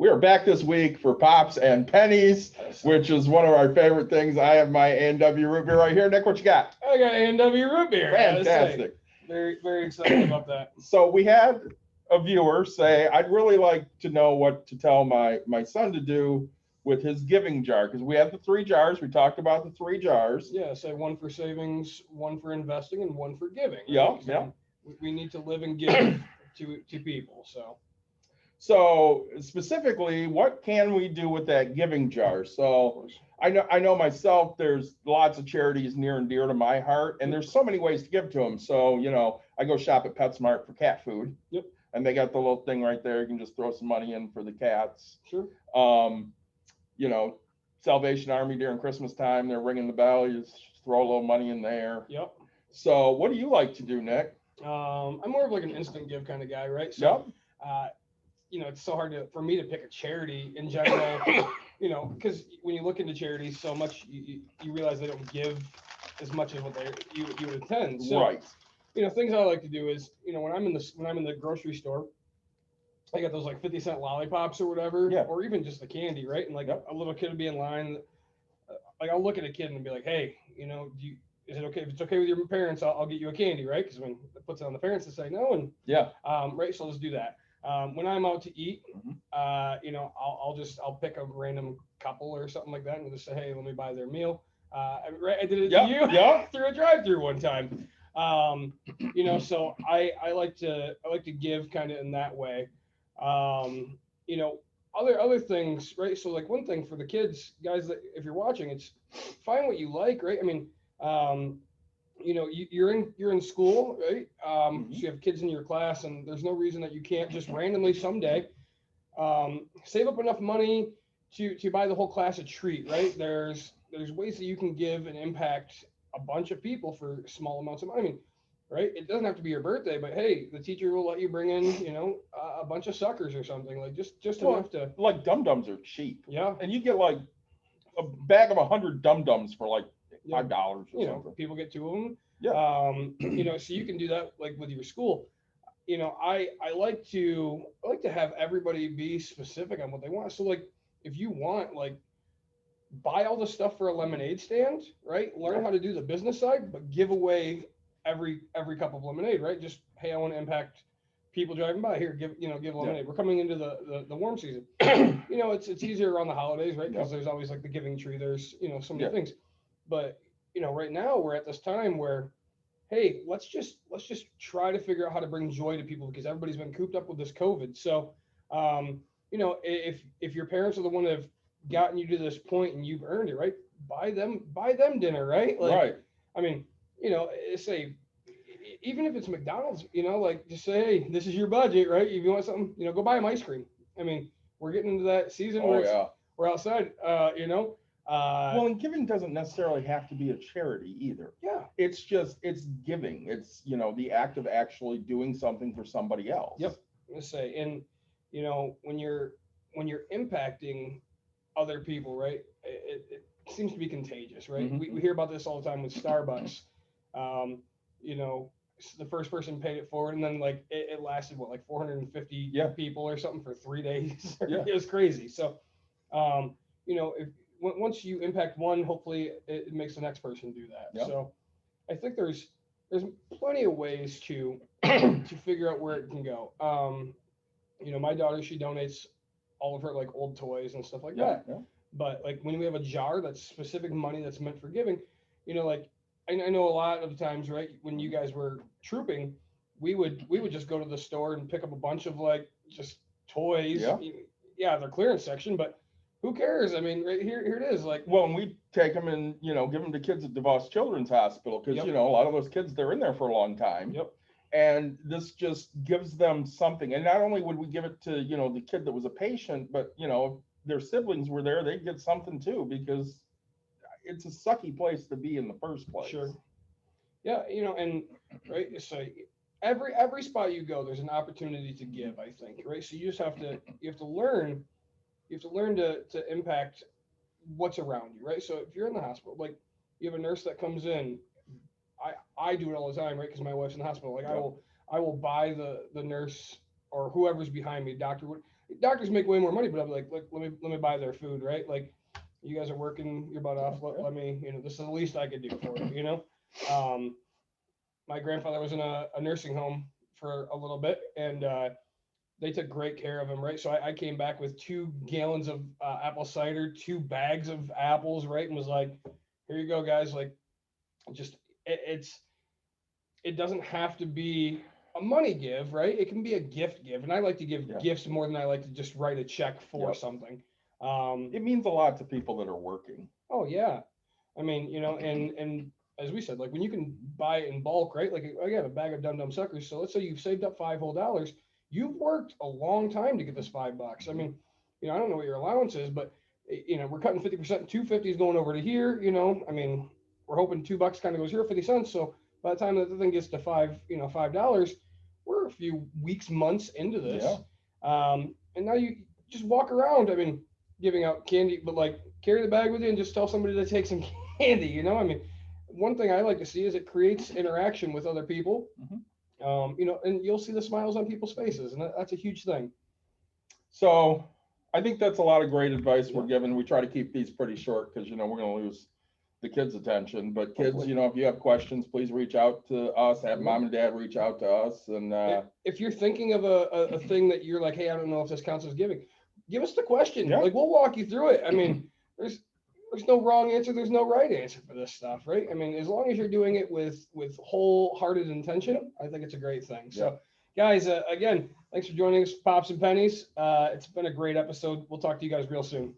We are back this week for Pops and Pennies, which is one of our favorite things. I have my A&W root beer right here. Nick, what you got? I got A&W root beer. Fantastic. Very, very excited about that. So we had a viewer say, I'd really like to know what to tell my son to do with his giving jar, because we have the 3 jars. We talked about the 3 jars. Yeah, so one for savings, one for investing, and one for giving. Right? Yeah. We need to live and give to people. So specifically, what can we do with that giving jar? So I know myself, there's lots of charities near and dear to my heart, and there's so many ways to give to them. So, I go shop at PetSmart for cat food. Yep. And they got the little thing right there. You can just throw some money in for the cats. Sure. Salvation Army during Christmas time, they're ringing the bell. You just throw a little money in there. Yep. So what do you like to do, Nick? I'm more of like an instant give kind of guy, right? So, Yep. It's so hard for me to pick a charity in general, because when you look into charities so much, you realize they don't give as much as what you would intend. So, Right. Things I like to do is, when I'm in the grocery store, I got those like 50-cent lollipops or whatever, Yeah. or even just the candy, right? And like Yep. a little kid would be in line, like I'll look at a kid and be like, hey, is it okay if it's okay with your parents? I'll get you a candy, right? Because when it puts it on the parents to say no, and Yeah. right. So let's do that. When I'm out to eat, Mhm. I'll pick a random couple or something like that and just say, hey, let me buy their meal. I did it Yep. to you Yep. through a drive-through one time. So I like to give kind of in that way. Other things, right? So like one thing for the kids, guys, that if you're watching, it's find what you like, right? I mean, you're in school, right? So you have kids in your class, and there's no reason that you can't just randomly someday save up enough money to buy the whole class a treat, right? There's ways that you can give and impact a bunch of people for small amounts of money. I mean, right? It doesn't have to be your birthday, but hey, the teacher will let you bring in, a bunch of suckers or something, like just enough to. Like Dum-Dums are cheap. Yeah. And you get like a bag of 100 Dum-Dums for like $5 or something. People get 2 of them. Yeah. So you can do that like with your school. I like to have everybody be specific on what they want. So like if you want, like, buy all the stuff for a lemonade stand, right? Learn how to do the business side, but give away every cup of lemonade, right? Just, hey, I want to impact people driving by. Here, give lemonade. We're coming into the warm season. It's easier around the holidays, right? Because there's always like the giving tree. There's so many things. But right now we're at this time where, hey, let's just try to figure out how to bring joy to people, because everybody's been cooped up with this COVID. So, if your parents are the one that have gotten you to this point and you've earned it, right? Buy them dinner, right? Like, Right. I mean, say, even if it's McDonald's, like just say, hey, this is your budget, right? If you want something, go buy them ice cream. I mean, we're getting into that season where we're outside, Well, and giving doesn't necessarily have to be a charity either. Yeah. It's giving. It's, the act of actually doing something for somebody else. Yep. Let's say, and when you're impacting other people, right? It seems to be contagious, right? Mhm. We hear about this all the time with Starbucks. The first person paid it forward, and then like it lasted like 450 people or something for 3 days. It was crazy. So, if once you impact one, hopefully it makes the next person do that. Yep. So, I think there's plenty of ways to figure out where it can go. My daughter, she donates all of her like old toys and stuff like that. Yeah. But like when we have a jar that's specific money that's meant for giving, like I know a lot of times, right, when you guys were trooping, we would just go to the store and pick up a bunch of like just toys. Yeah, they're clearance section, but who cares? I mean, right here it is. Like, well, and we take them and give them to kids at DeVos Children's Hospital, because a lot of those kids, they're in there for a long time. Yep. And this just gives them something. And not only would we give it to the kid that was a patient, but if their siblings were there, they'd get something too, because it's a sucky place to be in the first place. Sure. Yeah, and right, so every spot you go, there's an opportunity to give, I think, right? So you just have to learn to impact what's around you, right? So if you're in the hospital, like you have a nurse that comes in, I do it all the time, right? Because my wife's in the hospital. Like I will buy the nurse or whoever's behind me, doctor. doctors make way more money, but I'm like, look, let me buy their food, right? Like, you guys are working your butt off. Let me, this is the least I could do for you. My grandfather was in a nursing home for a little bit, and they took great care of him, right? So I came back with 2 gallons of apple cider, 2 bags of apples, right? And was like, here you go, guys. Like, just it doesn't have to be a money give, right? It can be a gift give. And I like to give gifts more than I like to just write a check for something. It means a lot to people that are working. Oh yeah. I mean, and as we said, like when you can buy it in bulk, right? Like I got a bag of Dum Dum Suckers. So let's say you've saved up $5 whole. You've worked a long time to get this $5. I mean, I don't know what your allowance is, but we're cutting 50%, 250 is going over to here, I mean, we're hoping $2 kind of goes here, 50 cents. So by the time that the thing gets to $5, we're a few weeks, months into this. And now you just walk around, I mean, giving out candy, but like carry the bag with you and just tell somebody to take some candy, I mean, one thing I like to see is it creates interaction with other people. And you'll see the smiles on people's faces, and that's a huge thing. So I think that's a lot of great advice we're giving. We try to keep these pretty short because, we're going to lose the kids' attention. But kids, if you have questions, please reach out to us. Have mom and dad reach out to us. And if you're thinking of a thing that you're like, hey, I don't know if this counts as giving, give us the question. Like, we'll walk you through it. I mean, there's no wrong answer. There's no right answer for this stuff, right? I mean, as long as you're doing it with wholehearted intention, I think it's a great thing. So, guys, again, thanks for joining us, Pops and Pennies. It's been a great episode. We'll talk to you guys real soon.